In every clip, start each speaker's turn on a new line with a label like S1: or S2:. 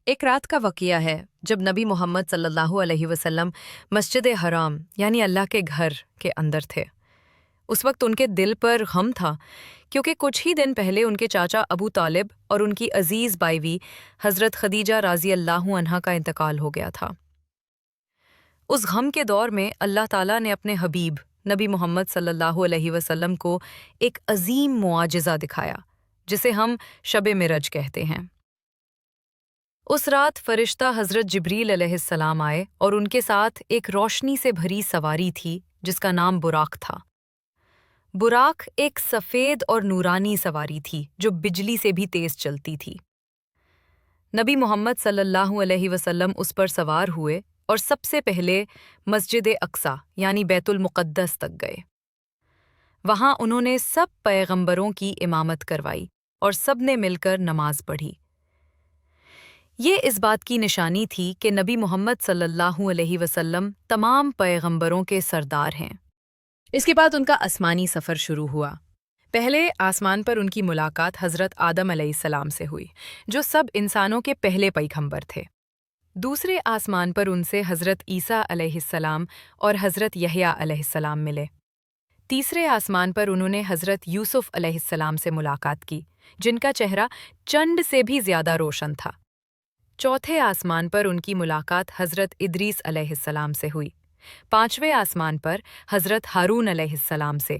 S1: ایک رات کا واقعہ ہے جب نبی محمد صلی اللہ علیہ وسلم مسجد حرام یعنی اللہ کے گھر کے اندر تھے۔ اس وقت ان کے دل پر غم تھا کیونکہ کچھ ہی دن پہلے ان کے چاچا ابو طالب اور ان کی عزیز بیوی حضرت خدیجہ رضی اللہ عنہا کا انتقال ہو گیا تھا۔ اس غم کے دور میں اللہ تعالیٰ نے اپنے حبیب نبی محمد صلی اللہ علیہ وسلم کو ایک عظیم معجزہ دکھایا جسے ہم شب معراج کہتے ہیں۔ اس رات فرشتہ حضرت جبریل علیہ السلام آئے اور ان کے ساتھ ایک روشنی سے بھری سواری تھی جس کا نام براق تھا۔ براق ایک سفید اور نورانی سواری تھی جو بجلی سے بھی تیز چلتی تھی۔ نبی محمد صلی اللہ علیہ وسلم اس پر سوار ہوئے اور سب سے پہلے مسجد اقصی یعنی بیت المقدس تک گئے۔ وہاں انہوں نے سب پیغمبروں کی امامت کروائی اور سب نے مل کر نماز پڑھی۔ یہ اس بات کی نشانی تھی کہ نبی محمد صلی اللہ علیہ وسلم تمام پیغمبروں کے سردار ہیں۔ اس کے بعد ان کا آسمانی سفر شروع ہوا۔ پہلے آسمان پر ان کی ملاقات حضرت آدم علیہ السلام سے ہوئی جو سب انسانوں کے پہلے پیغمبر تھے۔ دوسرے آسمان پر ان سے حضرت عیسیٰ علیہ السلام اور حضرت یحییٰ علیہ السلام ملے۔ تیسرے آسمان پر انہوں نے حضرت یوسف علیہ السلام سے ملاقات کی جن کا چہرہ چاند سے بھی زیادہ روشن تھا۔ چوتھے آسمان پر ان کی ملاقات حضرت ادریس علیہ السلام سے ہوئی۔ پانچویں آسمان پر حضرت ہارون علیہ السلام سے،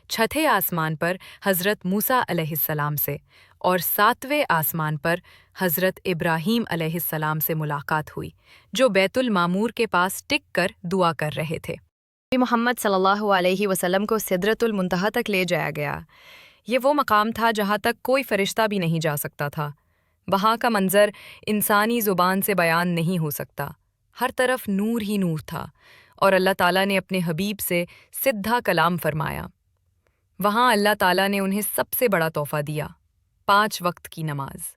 S1: چھٹے آسمان پر حضرت موسیٰ علیہ السلام سے اور ساتویں آسمان پر حضرت ابراہیم علیہ السلام سے ملاقات ہوئی جو بیت المعمور کے پاس ٹک کر دعا کر رہے تھے۔ نبی محمد صلی اللہ علیہ وسلم کو سدرۃ المنتہا تک لے جایا گیا۔ یہ وہ مقام تھا جہاں تک کوئی فرشتہ بھی نہیں جا سکتا تھا۔ وہاں کا منظر انسانی زبان سے بیان نہیں ہو سکتا۔ ہر طرف نور ہی نور تھا اور اللہ تعالیٰ نے اپنے حبیب سے سیدھا کلام فرمایا۔ وہاں اللہ تعالیٰ نے انہیں سب سے بڑا تحفہ دیا، 5 وقت کی نماز۔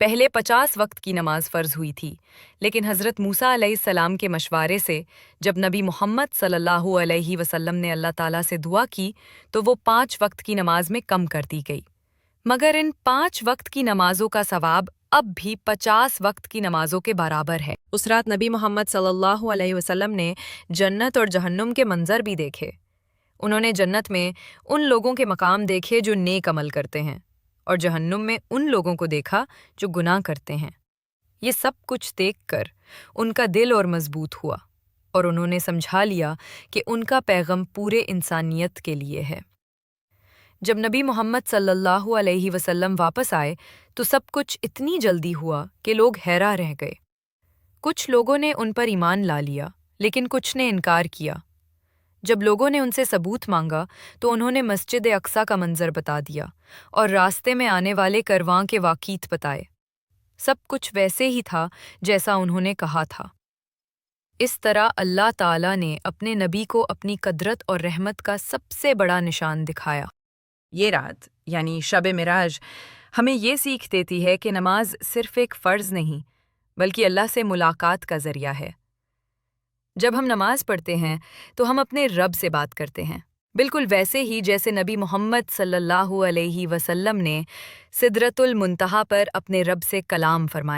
S1: پہلے 50 وقت کی نماز فرض ہوئی تھی، لیکن حضرت موسیٰ علیہ السلام کے مشورے سے جب نبی محمد صلی اللہ علیہ وسلم نے اللہ تعالیٰ سے دعا کی تو وہ 5 وقت کی نماز میں کم کر دی گئی، مگر ان 5 وقت کی نمازوں کا ثواب اب بھی 50 وقت کی نمازوں کے برابر ہے۔ اس رات نبی محمد صلی اللہ علیہ وسلم نے جنت اور جہنم کے منظر بھی دیکھے۔ انہوں نے جنت میں ان لوگوں کے مقام دیکھے جو نیک عمل کرتے ہیں اور جہنم میں ان لوگوں کو دیکھا جو گناہ کرتے ہیں۔ یہ سب کچھ دیکھ کر ان کا دل اور مضبوط ہوا اور انہوں نے سمجھا لیا کہ ان کا پیغام پورے انسانیت کے لیے ہے۔ جب نبی محمد صلی اللہ علیہ وسلم واپس آئے تو سب کچھ اتنی جلدی ہوا کہ لوگ حیران رہ گئے۔ کچھ لوگوں نے ان پر ایمان لا لیا لیکن کچھ نے انکار کیا۔ جب لوگوں نے ان سے ثبوت مانگا تو انہوں نے مسجد اقصی کا منظر بتا دیا اور راستے میں آنے والے کارواں کے واقعات بتائے۔ سب کچھ ویسے ہی تھا جیسا انہوں نے کہا تھا۔ اس طرح اللہ تعالیٰ نے اپنے نبی کو اپنی قدرت اور رحمت کا سب سے بڑا نشان دکھایا۔ یہ رات یعنی شب معراج ہمیں یہ سیکھ دیتی ہے کہ نماز صرف ایک فرض نہیں بلکہ اللہ سے ملاقات کا ذریعہ ہے۔ جب ہم نماز پڑھتے ہیں تو ہم اپنے رب سے بات کرتے ہیں، بالکل ویسے ہی جیسے نبی محمد صلی اللہ علیہ وسلم نے سدرۃ المنتہا پر اپنے رب سے کلام فرمایا۔